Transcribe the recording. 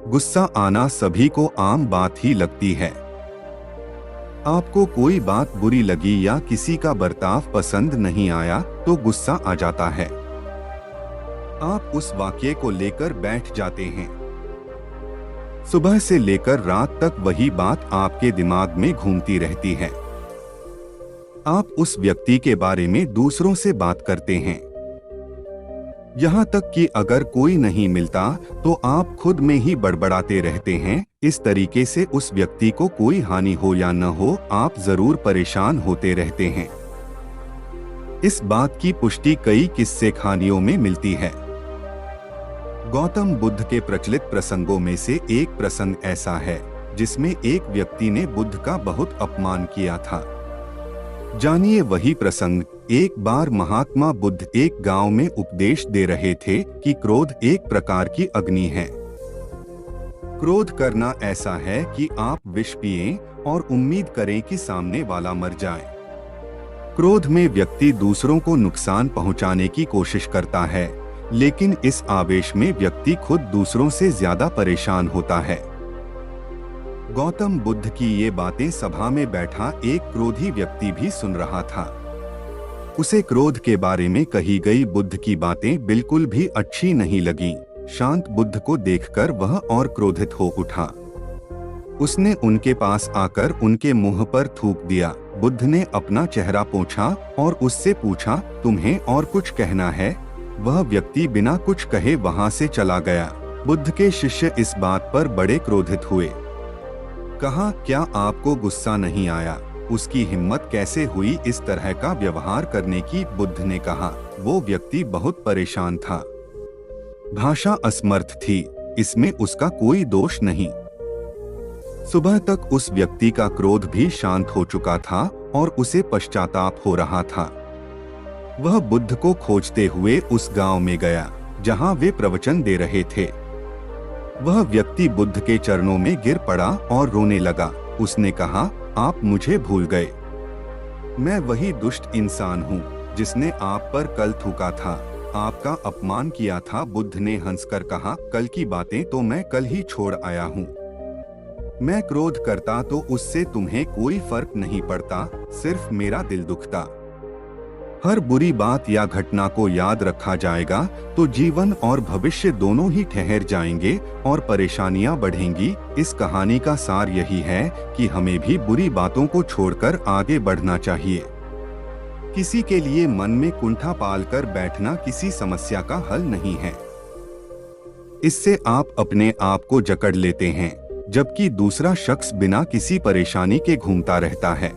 गुस्सा आना सभी को आम बात ही लगती है। आपको कोई बात बुरी लगी या किसी का बर्ताव पसंद नहीं आया तो गुस्सा आ जाता है। आप उस वाक्य को लेकर बैठ जाते हैं। सुबह से लेकर रात तक वही बात आपके दिमाग में घूमती रहती है। आप उस व्यक्ति के बारे में दूसरों से बात करते हैं, यहाँ तक कि अगर कोई नहीं मिलता तो आप खुद में ही बड़बड़ाते रहते हैं। इस तरीके से उस व्यक्ति को कोई हानि हो या न हो, आप जरूर परेशान होते रहते हैं। इस बात की पुष्टि कई किस्से कहानियों में मिलती है। गौतम बुद्ध के प्रचलित प्रसंगों में से एक प्रसंग ऐसा है जिसमें एक व्यक्ति ने बुद्ध का बहुत अपमान किया था। जानिए वही प्रसंग। एक बार महात्मा बुद्ध एक गांव में उपदेश दे रहे थे कि क्रोध एक प्रकार की अग्नि है। क्रोध करना ऐसा है कि आप विष पिएं और उम्मीद करें कि सामने वाला मर जाए। क्रोध में व्यक्ति दूसरों को नुकसान पहुंचाने की कोशिश करता है, लेकिन इस आवेश में व्यक्ति खुद दूसरों से ज्यादा परेशान होता है। गौतम बुद्ध की ये बातें सभा में बैठा एक क्रोधी व्यक्ति भी सुन रहा था। उसे क्रोध के बारे में कही गई बुद्ध की बातें बिल्कुल भी अच्छी नहीं लगी। शांत बुद्ध को देखकर वह और क्रोधित हो उठा। उसने उनके पास आकर उनके मुंह पर थूक दिया। बुद्ध ने अपना चेहरा पोंछा और उससे पूछा, तुम्हें और कुछ कहना है? वह व्यक्ति बिना कुछ कहे वहां से चला गया। बुद्ध के शिष्य इस बात पर बड़े क्रोधित हुए। कहा, क्या आपको गुस्सा नहीं आया? उसकी हिम्मत कैसे हुई इस तरह का व्यवहार करने की? बुद्ध ने कहा, वो व्यक्ति बहुत परेशान था। भाषा असमर्थ थी, इसमें उसका कोई दोष नहीं। सुबह तक उस व्यक्ति का क्रोध भी शांत हो चुका था और उसे पश्चाताप हो रहा था। वह बुद्ध को खोजते हुए उस गांव में गया जहां वे प्रवचन दे रहे थे। वह व्यक्ति बुद्ध के चरणों में गिर पड़ा और रोने लगा। उसने कहा, आप मुझे भूल गए। मैं वही दुष्ट इंसान हूँ जिसने आप पर कल थूका था, आपका अपमान किया था। बुद्ध ने हंसकर कहा, कल की बातें तो मैं कल ही छोड़ आया हूँ। मैं क्रोध करता तो उससे तुम्हें कोई फर्क नहीं पड़ता, सिर्फ मेरा दिल दुखता। हर बुरी बात या घटना को याद रखा जाएगा तो जीवन और भविष्य दोनों ही ठहर जाएंगे और परेशानियां बढ़ेंगी। इस कहानी का सार यही है कि हमें भी बुरी बातों को छोड़कर आगे बढ़ना चाहिए। किसी के लिए मन में कुंठा पालकर बैठना किसी समस्या का हल नहीं है। इससे आप अपने आप को जकड़ लेते हैं, जबकि दूसरा शख्स बिना किसी परेशानी के घूमता रहता है।